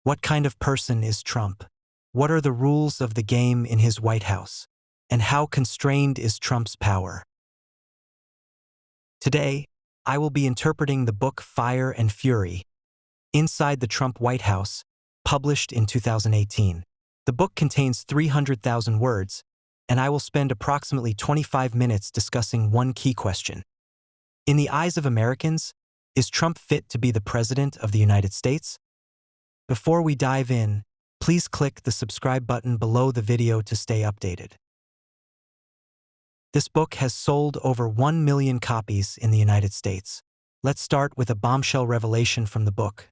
What kind of person is Trump? What are the rules of the game in his White House? And how constrained is Trump's power? Today, I will be interpreting the book Fire and Fury, Inside the Trump White House, published in 2018. The book contains 300,000 words, and I will spend approximately 25 minutes discussing one key question. In the eyes of Americans, is Trump fit to be the President of the United States? Before we dive in, please click the subscribe button below the video to stay updated. This book has sold over 1 million copies in the United States. Let's start with a bombshell revelation from the book.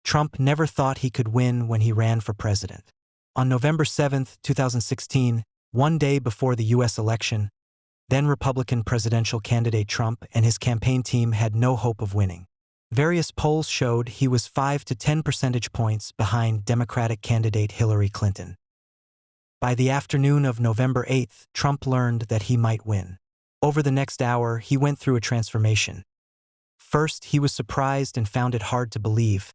Trump never thought he could win when he ran for president. On November 7, 2016, one day before the U.S. election, then Republican presidential candidate Trump and his campaign team had no hope of winning. Various polls showed he was 5 to 10 percentage points behind Democratic candidate Hillary Clinton. By the afternoon of November 8th, Trump learned that he might win. Over the next hour, he went through a transformation. First, he was surprised and found it hard to believe.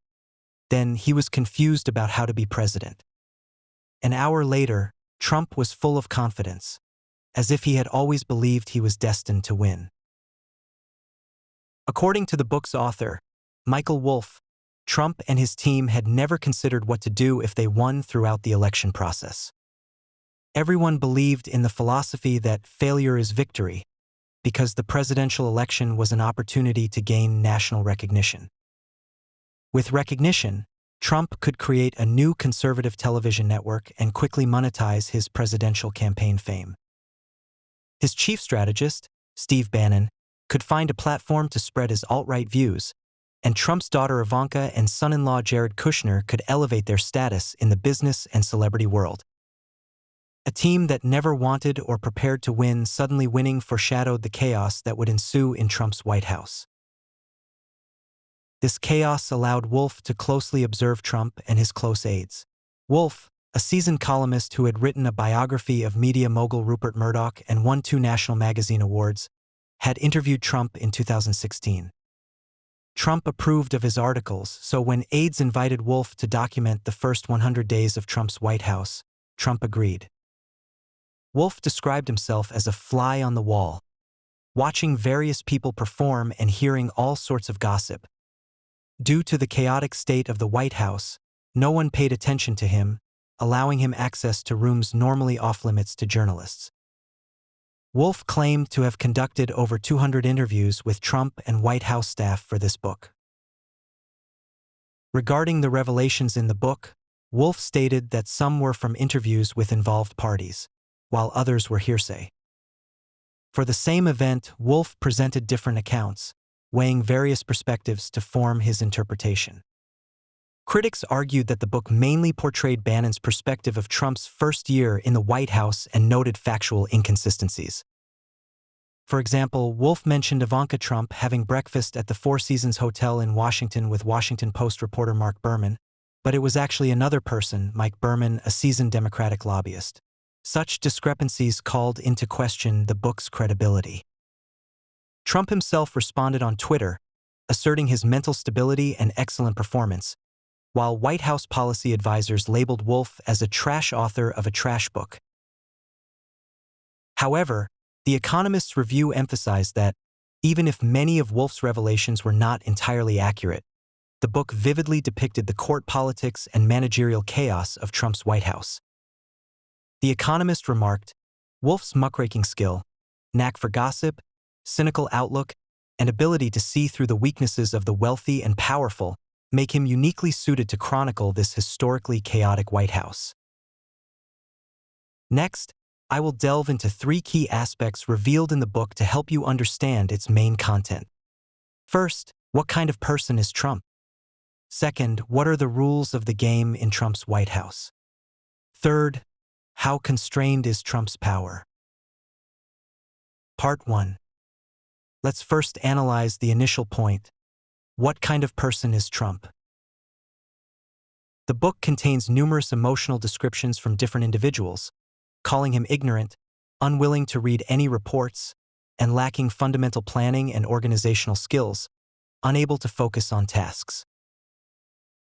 Then, he was confused about how to be president. An hour later, Trump was full of confidence, as if he had always believed he was destined to win. According to the book's author, Michael Wolff, Trump and his team had never considered what to do if they won throughout the election process. Everyone believed in the philosophy that failure is victory, because the presidential election was an opportunity to gain national recognition. With recognition, Trump could create a new conservative television network and quickly monetize his presidential campaign fame. His chief strategist, Steve Bannon, could find a platform to spread his alt-right views, and Trump's daughter Ivanka and son-in-law Jared Kushner could elevate their status in the business and celebrity world. A team that never wanted or prepared to win suddenly winning foreshadowed the chaos that would ensue in Trump's White House. This chaos allowed Wolff to closely observe Trump and his close aides. Wolff, a seasoned columnist who had written a biography of media mogul Rupert Murdoch and won 2 National Magazine Awards, had interviewed Trump in 2016. Trump approved of his articles, so when aides invited Wolff to document the first 100 days of Trump's White House, Trump agreed. Wolff described himself as a fly on the wall, watching various people perform and hearing all sorts of gossip. Due to the chaotic state of the White House, no one paid attention to him, allowing him access to rooms normally off-limits to journalists. Wolff claimed to have conducted over 200 interviews with Trump and White House staff for this book. Regarding the revelations in the book, Wolff stated that some were from interviews with involved parties, while others were hearsay. For the same event, Wolff presented different accounts, weighing various perspectives to form his interpretation. Critics argued that the book mainly portrayed Bannon's perspective of Trump's first year in the White House and noted factual inconsistencies. For example, Wolff mentioned Ivanka Trump having breakfast at the Four Seasons Hotel in Washington with Washington Post reporter Mark Berman, but it was actually another person, Mike Berman, a seasoned Democratic lobbyist. Such discrepancies called into question the book's credibility. Trump himself responded on Twitter, asserting his mental stability and excellent performance, while White House policy advisors labeled Wolff as a trash author of a trash book. However, The Economist's review emphasized that, even if many of Wolff's revelations were not entirely accurate, the book vividly depicted the court politics and managerial chaos of Trump's White House. The Economist remarked, Wolff's muckraking skill, knack for gossip, cynical outlook, and ability to see through the weaknesses of the wealthy and powerful make him uniquely suited to chronicle this historically chaotic White House. Next, I will delve into 3 key aspects revealed in the book to help you understand its main content. First, what kind of person is Trump? Second, what are the rules of the game in Trump's White House? Third, how constrained is Trump's power? Part 1. Let's first analyze the initial point. What kind of person is Trump? The book contains numerous emotional descriptions from different individuals, calling him ignorant, unwilling to read any reports, and lacking fundamental planning and organizational skills, unable to focus on tasks.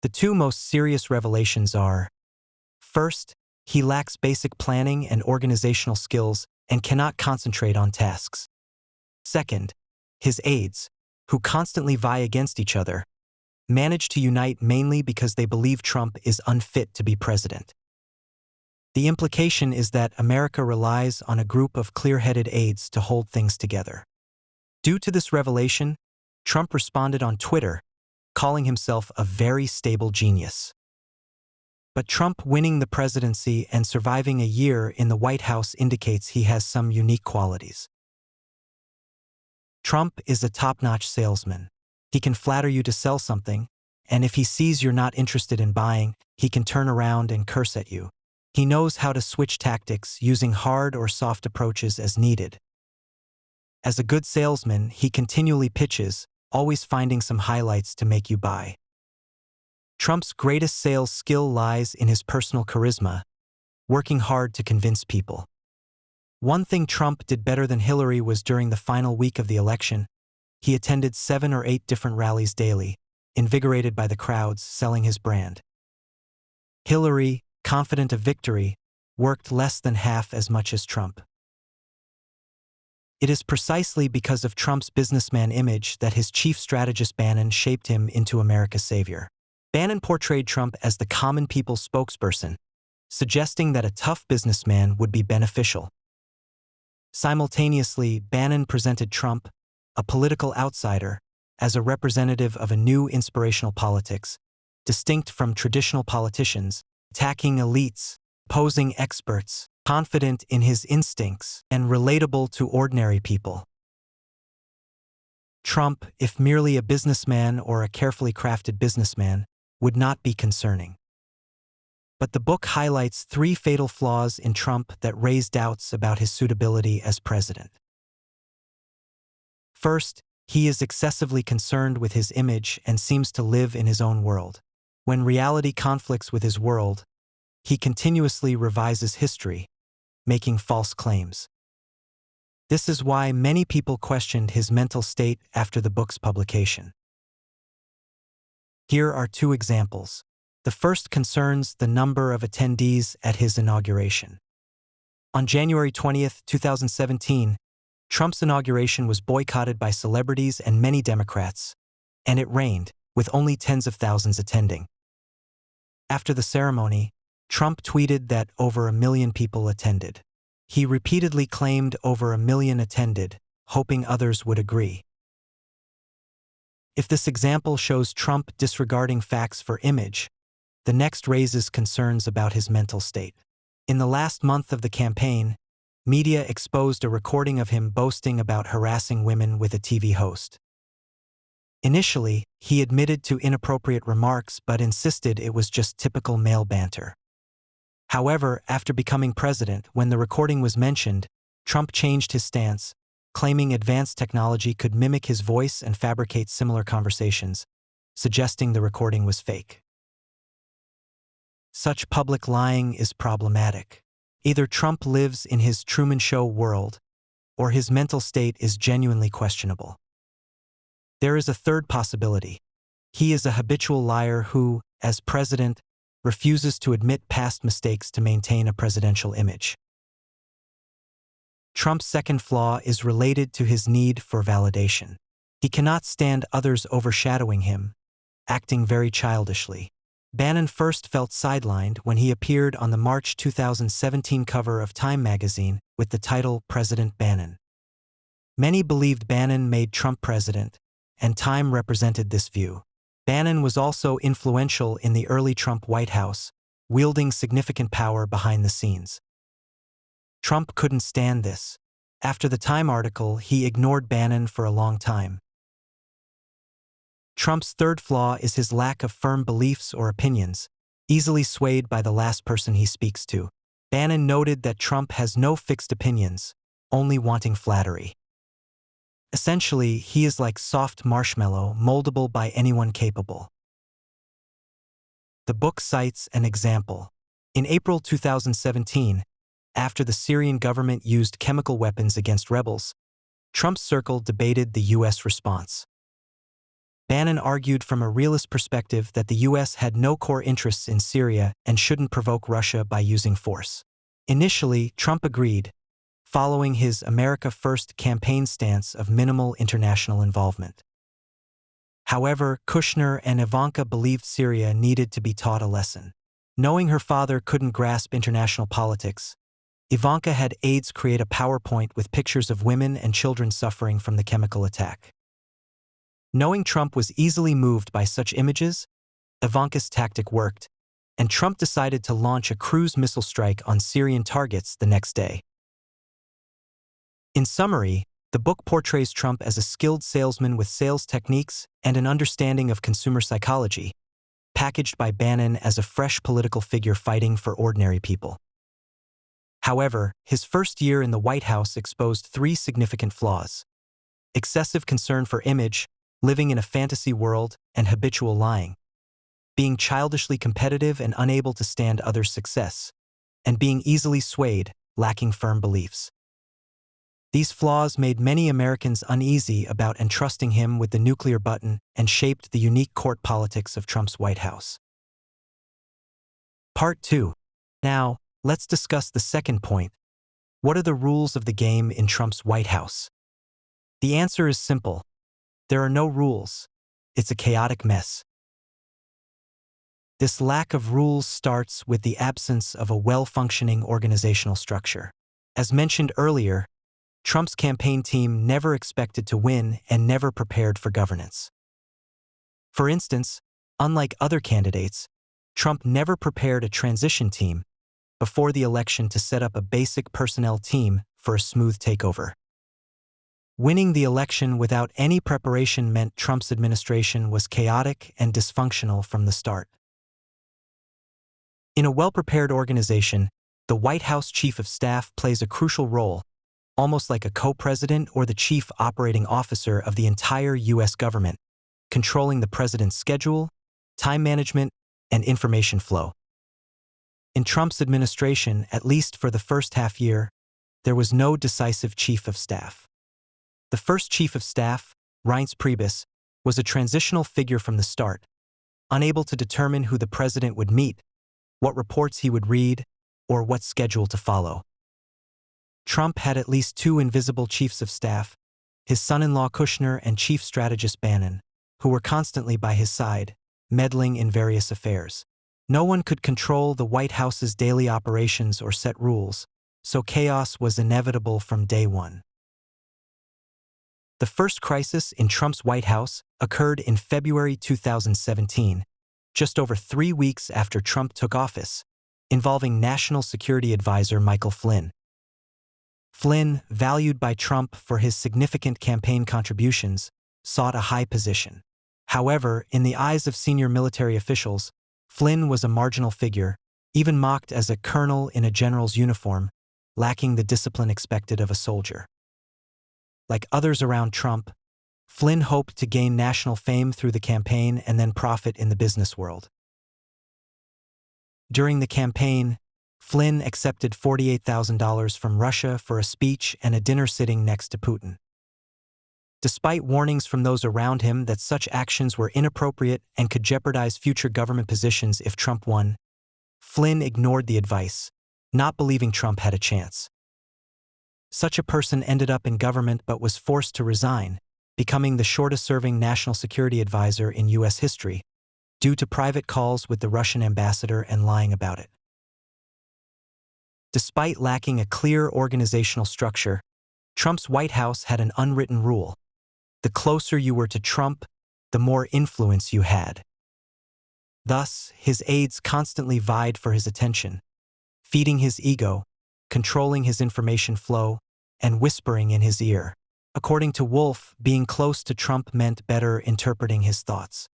The two most serious revelations are: first, he lacks basic planning and organizational skills and cannot concentrate on tasks. Second, his aides, who constantly vie against each other, manage to unite mainly because they believe Trump is unfit to be president. The implication is that America relies on a group of clear-headed aides to hold things together. Due to this revelation, Trump responded on Twitter, calling himself a very stable genius. But Trump winning the presidency and surviving a year in the White House indicates he has some unique qualities. Trump is a top-notch salesman. He can flatter you to sell something, and if he sees you're not interested in buying, he can turn around and curse at you. He knows how to switch tactics, using hard or soft approaches as needed. As a good salesman, he continually pitches, always finding some highlights to make you buy. Trump's greatest sales skill lies in his personal charisma, working hard to convince people. One thing Trump did better than Hillary was during the final week of the election, he attended 7 or 8 different rallies daily, invigorated by the crowds selling his brand. Hillary, confident of victory, worked less than half as much as Trump. It is precisely because of Trump's businessman image that his chief strategist Bannon shaped him into America's savior. Bannon portrayed Trump as the common people's spokesperson, suggesting that a tough businessman would be beneficial. Simultaneously, Bannon presented Trump, a political outsider, as a representative of a new inspirational politics, distinct from traditional politicians, attacking elites, posing experts, confident in his instincts, and relatable to ordinary people. Trump, if merely a businessman or a carefully crafted businessman, would not be concerning. But the book highlights 3 fatal flaws in Trump that raise doubts about his suitability as president. First, he is excessively concerned with his image and seems to live in his own world. When reality conflicts with his world, he continuously revises history, making false claims. This is why many people questioned his mental state after the book's publication. Here are 2 examples. The first concerns the number of attendees at his inauguration. On January 20, 2017, Trump's inauguration was boycotted by celebrities and many Democrats, and it rained, with only tens of thousands attending. After the ceremony, Trump tweeted that over 1 million people attended. He repeatedly claimed over 1 million attended, hoping others would agree. If this example shows Trump disregarding facts for image, the next raises concerns about his mental state. In the last month of the campaign, media exposed a recording of him boasting about harassing women with a TV host. Initially, he admitted to inappropriate remarks but insisted it was just typical male banter. However, after becoming president, when the recording was mentioned, Trump changed his stance, claiming advanced technology could mimic his voice and fabricate similar conversations, suggesting the recording was fake. Such public lying is problematic. Either Trump lives in his Truman Show world, or his mental state is genuinely questionable. There is a third possibility. He is a habitual liar who, as president, refuses to admit past mistakes to maintain a presidential image. Trump's second flaw is related to his need for validation. He cannot stand others overshadowing him, acting very childishly. Bannon first felt sidelined when he appeared on the March 2017 cover of Time magazine with the title President Bannon. Many believed Bannon made Trump president, and Time represented this view. Bannon was also influential in the early Trump White House, wielding significant power behind the scenes. Trump couldn't stand this. After the Time article, he ignored Bannon for a long time. Trump's third flaw is his lack of firm beliefs or opinions, easily swayed by the last person he speaks to. Bannon noted that Trump has no fixed opinions, only wanting flattery. Essentially, he is like soft marshmallow, moldable by anyone capable. The book cites an example. In April 2017, after the Syrian government used chemical weapons against rebels, Trump's circle debated the U.S. response. Bannon argued from a realist perspective that the U.S. had no core interests in Syria and shouldn't provoke Russia by using force. Initially, Trump agreed, following his America First campaign stance of minimal international involvement. However, Kushner and Ivanka believed Syria needed to be taught a lesson. Knowing her father couldn't grasp international politics, Ivanka had aides create a PowerPoint with pictures of women and children suffering from the chemical attack. Knowing Trump was easily moved by such images, Ivanka's tactic worked, and Trump decided to launch a cruise missile strike on Syrian targets the next day. In summary, the book portrays Trump as a skilled salesman with sales techniques and an understanding of consumer psychology, packaged by Bannon as a fresh political figure fighting for ordinary people. However, his first year in the White House exposed three significant flaws: excessive concern for image, living in a fantasy world, and habitual lying; being childishly competitive and unable to stand others' success; and being easily swayed, lacking firm beliefs. These flaws made many Americans uneasy about entrusting him with the nuclear button and shaped the unique court politics of Trump's White House. Part 2. Now, let's discuss the second point. What are the rules of the game in Trump's White House? The answer is simple. There are no rules. It's a chaotic mess. This lack of rules starts with the absence of a well-functioning organizational structure. As mentioned earlier, Trump's campaign team never expected to win and never prepared for governance. For instance, unlike other candidates, Trump never prepared a transition team before the election to set up a basic personnel team for a smooth takeover. Winning the election without any preparation meant Trump's administration was chaotic and dysfunctional from the start. In a well-prepared organization, the White House Chief of Staff plays a crucial role, almost like a co-president or the chief operating officer of the entire U.S. government, controlling the president's schedule, time management, and information flow. In Trump's administration, at least for the first half year, there was no decisive chief of staff. The first chief of staff, Reince Priebus, was a transitional figure from the start, unable to determine who the president would meet, what reports he would read, or what schedule to follow. Trump had at least two invisible chiefs of staff, his son-in-law Kushner and chief strategist Bannon, who were constantly by his side, meddling in various affairs. No one could control the White House's daily operations or set rules, so chaos was inevitable from day one. The first crisis in Trump's White House occurred in February 2017, just over 3 weeks after Trump took office, involving National Security Advisor Michael Flynn. Flynn, valued by Trump for his significant campaign contributions, sought a high position. However, in the eyes of senior military officials, Flynn was a marginal figure, even mocked as a colonel in a general's uniform, lacking the discipline expected of a soldier. Like others around Trump, Flynn hoped to gain national fame through the campaign and then profit in the business world. During the campaign, Flynn accepted $48,000 from Russia for a speech and a dinner sitting next to Putin. Despite warnings from those around him that such actions were inappropriate and could jeopardize future government positions if Trump won, Flynn ignored the advice, not believing Trump had a chance. Such a person ended up in government but was forced to resign, becoming the shortest-serving national security advisor in U.S. history, due to private calls with the Russian ambassador and lying about it. Despite lacking a clear organizational structure, Trump's White House had an unwritten rule: the closer you were to Trump, the more influence you had. Thus, his aides constantly vied for his attention, feeding his ego, controlling his information flow, and whispering in his ear. According to Wolff, being close to Trump meant better interpreting his thoughts.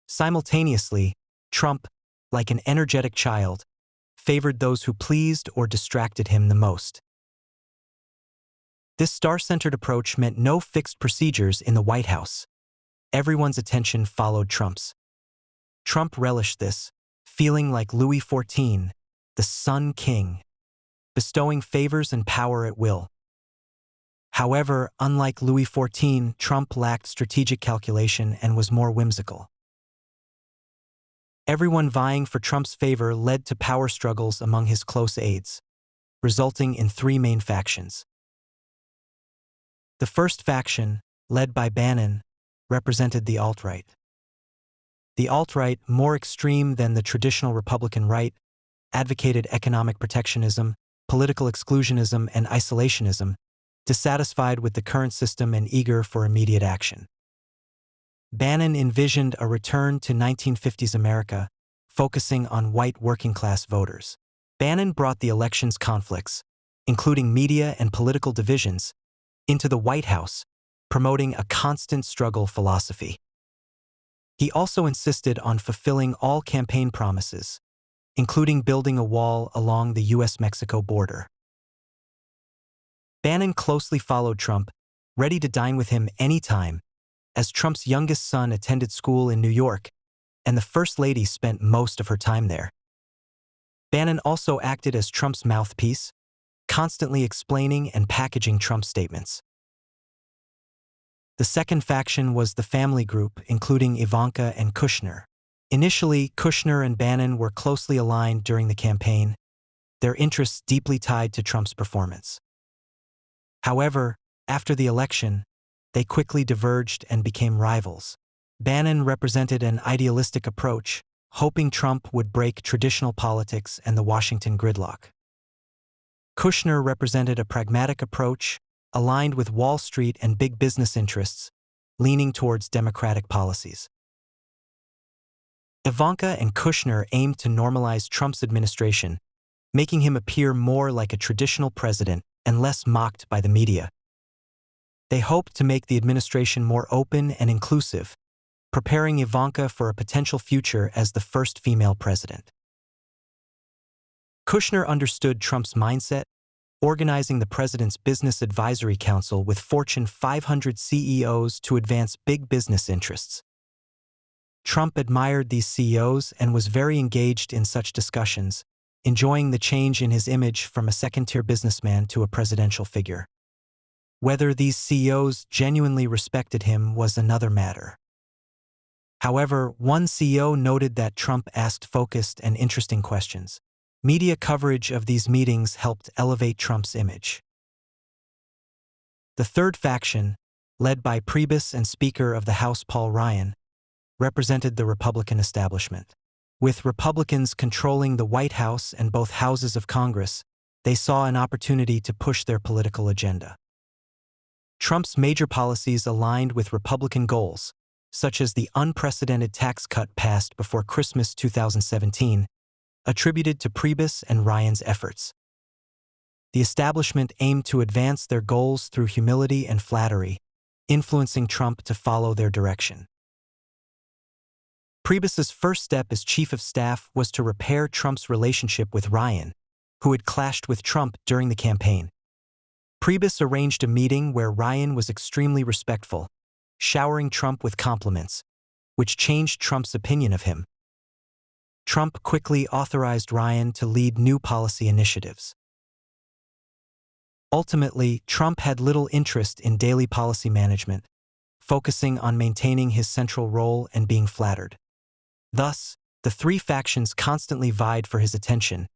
Simultaneously, Trump, like an energetic child, favored those who pleased or distracted him the most. This star-centered approach meant no fixed procedures in the White House. Everyone's attention followed Trump's. Trump relished this, feeling like Louis XIV, the Sun King, bestowing favors and power at will. However, unlike Louis XIV, Trump lacked strategic calculation and was more whimsical. Everyone vying for Trump's favor led to power struggles among his close aides, resulting in three main factions. The first faction, led by Bannon, represented the alt-right. The alt-right, more extreme than the traditional Republican right, advocated economic protectionism, political exclusionism, and isolationism, dissatisfied with the current system and eager for immediate action. Bannon envisioned a return to 1950s America, focusing on white working-class voters. Bannon brought the election's conflicts, including media and political divisions, into the White House, promoting a constant struggle philosophy. He also insisted on fulfilling all campaign promises, including building a wall along the U.S.-Mexico border. Bannon closely followed Trump, ready to dine with him anytime, as Trump's youngest son attended school in New York, and the First Lady spent most of her time there. Bannon also acted as Trump's mouthpiece, constantly explaining and packaging Trump's statements. The second faction was the family group, including Ivanka and Kushner. Initially, Kushner and Bannon were closely aligned during the campaign, their interests deeply tied to Trump's performance. However, after the election, they quickly diverged and became rivals. Bannon represented an idealistic approach, hoping Trump would break traditional politics and the Washington gridlock. Kushner represented a pragmatic approach, aligned with Wall Street and big business interests, leaning towards democratic policies. Ivanka and Kushner aimed to normalize Trump's administration, making him appear more like a traditional president and less mocked by the media. They hoped to make the administration more open and inclusive, preparing Ivanka for a potential future as the first female president. Kushner understood Trump's mindset, organizing the president's Business Advisory Council with Fortune 500 CEOs to advance big business interests. Trump admired these CEOs and was very engaged in such discussions, enjoying the change in his image from a second-tier businessman to a presidential figure. Whether these CEOs genuinely respected him was another matter. However, one CEO noted that Trump asked focused and interesting questions. Media coverage of these meetings helped elevate Trump's image. The third faction, led by Priebus and Speaker of the House Paul Ryan, represented the Republican establishment. With Republicans controlling the White House and both houses of Congress, they saw an opportunity to push their political agenda. Trump's major policies aligned with Republican goals, such as the unprecedented tax cut passed before Christmas 2017, attributed to Priebus and Ryan's efforts. The establishment aimed to advance their goals through humility and flattery, influencing Trump to follow their direction. Priebus's first step as chief of staff was to repair Trump's relationship with Ryan, who had clashed with Trump during the campaign. Priebus arranged a meeting where Ryan was extremely respectful, showering Trump with compliments, which changed Trump's opinion of him. Trump quickly authorized Ryan to lead new policy initiatives. Ultimately, Trump had little interest in daily policy management, focusing on maintaining his central role and being flattered. Thus, the three factions constantly vied for his attention,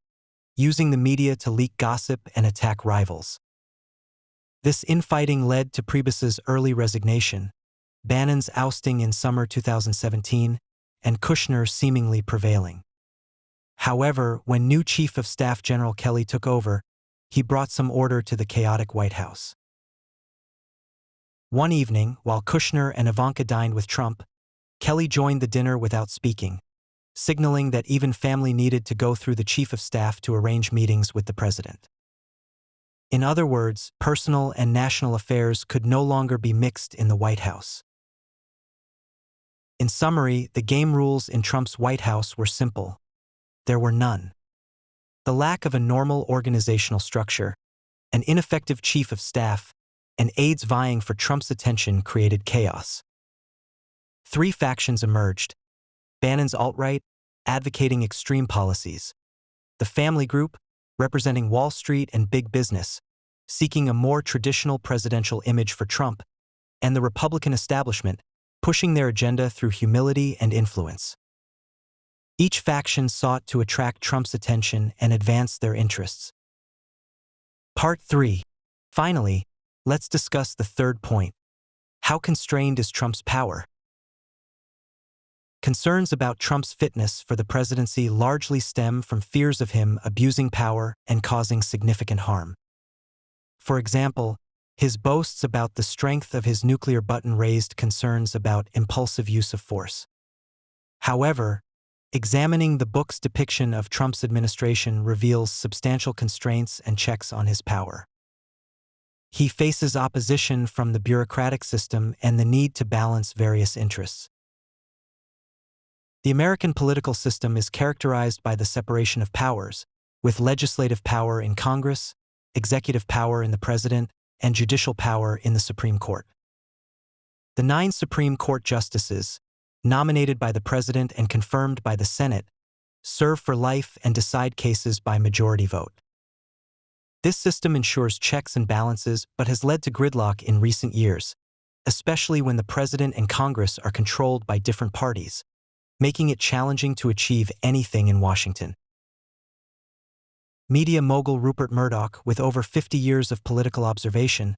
using the media to leak gossip and attack rivals. This infighting led to Priebus's early resignation, Bannon's ousting in summer 2017, and Kushner seemingly prevailing. However, when new Chief of Staff General Kelly took over, he brought some order to the chaotic White House. One evening, while Kushner and Ivanka dined with Trump, Kelly joined the dinner without speaking, signaling that even family needed to go through the Chief of Staff to arrange meetings with the president. In other words, personal and national affairs could no longer be mixed in the White House. In summary, the game rules in Trump's White House were simple. There were none. The lack of a normal organizational structure, an ineffective chief of staff, and aides vying for Trump's attention created chaos. Three factions emerged: Bannon's alt-right, advocating extreme policies; the family group, representing Wall Street and big business; seeking a more traditional presidential image for Trump, and the Republican establishment, pushing their agenda through humility and influence. Each faction sought to attract Trump's attention and advance their interests. Part 3. Finally, let's discuss the third point. How constrained is Trump's power? Concerns about Trump's fitness for the presidency largely stem from fears of him abusing power and causing significant harm. For example, his boasts about the strength of his nuclear button raised concerns about impulsive use of force. However, examining the book's depiction of Trump's administration reveals substantial constraints and checks on his power. He faces opposition from the bureaucratic system and the need to balance various interests. The American political system is characterized by the separation of powers, with legislative power in Congress, executive power in the president, and judicial power in the Supreme Court. The 9 Supreme Court justices, nominated by the president and confirmed by the Senate, serve for life and decide cases by majority vote. This system ensures checks and balances but has led to gridlock in recent years, especially when the president and Congress are controlled by different parties, making it challenging to achieve anything in Washington. Media mogul Rupert Murdoch, with over 50 years of political observation,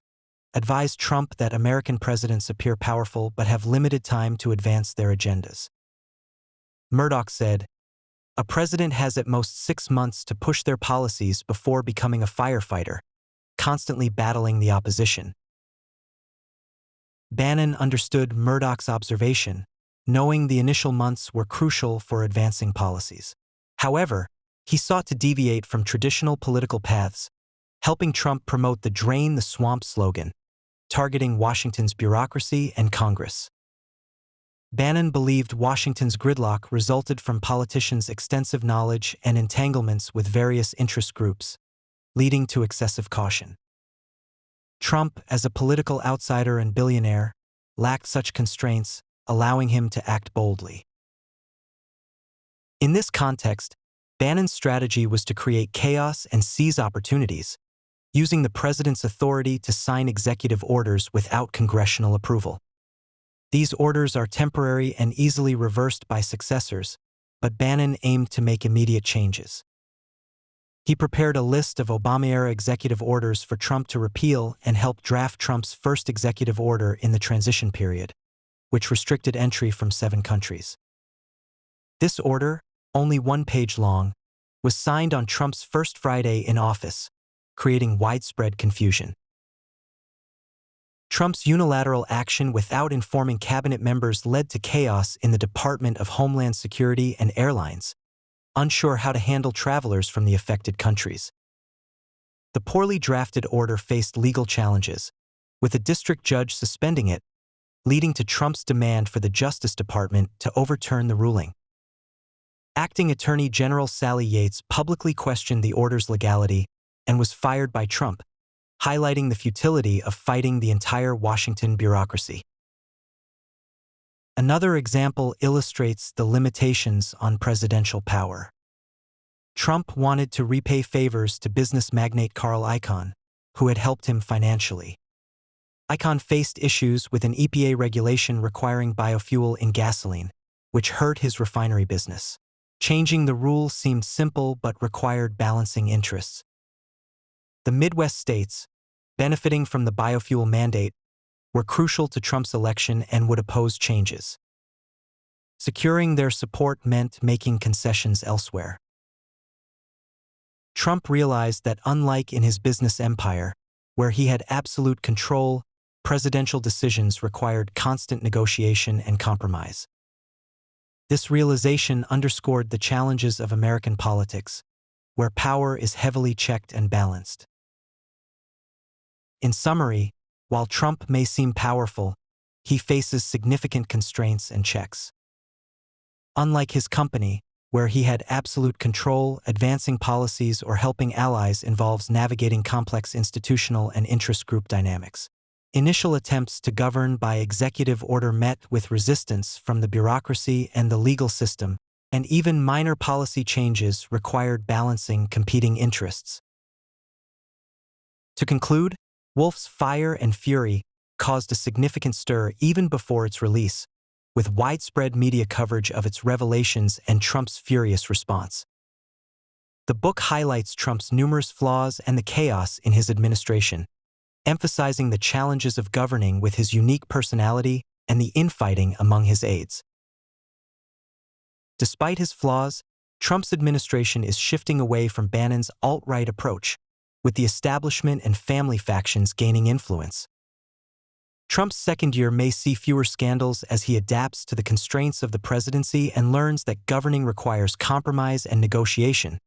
advised Trump that American presidents appear powerful but have limited time to advance their agendas. Murdoch said, "A president has at most 6 months to push their policies before becoming a firefighter, constantly battling the opposition." Bannon understood Murdoch's observation, knowing the initial months were crucial for advancing policies. However, he sought to deviate from traditional political paths, helping Trump promote the "Drain the Swamp" slogan, targeting Washington's bureaucracy and Congress. Bannon believed Washington's gridlock resulted from politicians' extensive knowledge and entanglements with various interest groups, leading to excessive caution. Trump, as a political outsider and billionaire, lacked such constraints, allowing him to act boldly. In this context, Bannon's strategy was to create chaos and seize opportunities, using the president's authority to sign executive orders without congressional approval. These orders are temporary and easily reversed by successors, but Bannon aimed to make immediate changes. He prepared a list of Obama-era executive orders for Trump to repeal and helped draft Trump's first executive order in the transition period, which restricted entry from 7 countries. This order, only 1 page long, was signed on Trump's first Friday in office, creating widespread confusion. Trump's unilateral action without informing cabinet members led to chaos in the Department of Homeland Security and airlines, unsure how to handle travelers from the affected countries. The poorly drafted order faced legal challenges, with a district judge suspending it, leading to Trump's demand for the Justice Department to overturn the ruling. Acting Attorney General Sally Yates publicly questioned the order's legality and was fired by Trump, highlighting the futility of fighting the entire Washington bureaucracy. Another example illustrates the limitations on presidential power. Trump wanted to repay favors to business magnate Carl Icahn, who had helped him financially. Icahn faced issues with an EPA regulation requiring biofuel in gasoline, which hurt his refinery business. Changing the rules seemed simple but required balancing interests. The Midwest states, benefiting from the biofuel mandate, were crucial to Trump's election and would oppose changes. Securing their support meant making concessions elsewhere. Trump realized that unlike in his business empire, where he had absolute control, presidential decisions required constant negotiation and compromise. This realization underscored the challenges of American politics, where power is heavily checked and balanced. In summary, while Trump may seem powerful, he faces significant constraints and checks. Unlike his company, where he had absolute control, advancing policies or helping allies involves navigating complex institutional and interest group dynamics. Initial attempts to govern by executive order met with resistance from the bureaucracy and the legal system, and even minor policy changes required balancing competing interests. To conclude, Wolff's Fire and Fury caused a significant stir even before its release, with widespread media coverage of its revelations and Trump's furious response. The book highlights Trump's numerous flaws and the chaos in his administration, emphasizing the challenges of governing with his unique personality and the infighting among his aides. Despite his flaws, Trump's administration is shifting away from Bannon's alt-right approach, with the establishment and family factions gaining influence. Trump's second year may see fewer scandals as he adapts to the constraints of the presidency and learns that governing requires compromise and negotiation,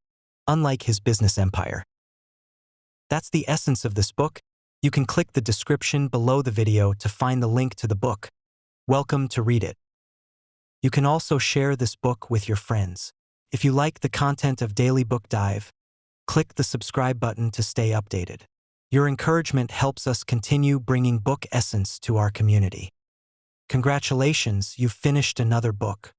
unlike his business empire. That's the essence of this book. You can click the description below the video to find the link to the book. Welcome to read it. You can also share this book with your friends. If you like the content of Daily Book Dive, click the subscribe button to stay updated. Your encouragement helps us continue bringing book essence to our community. Congratulations, you've finished another book.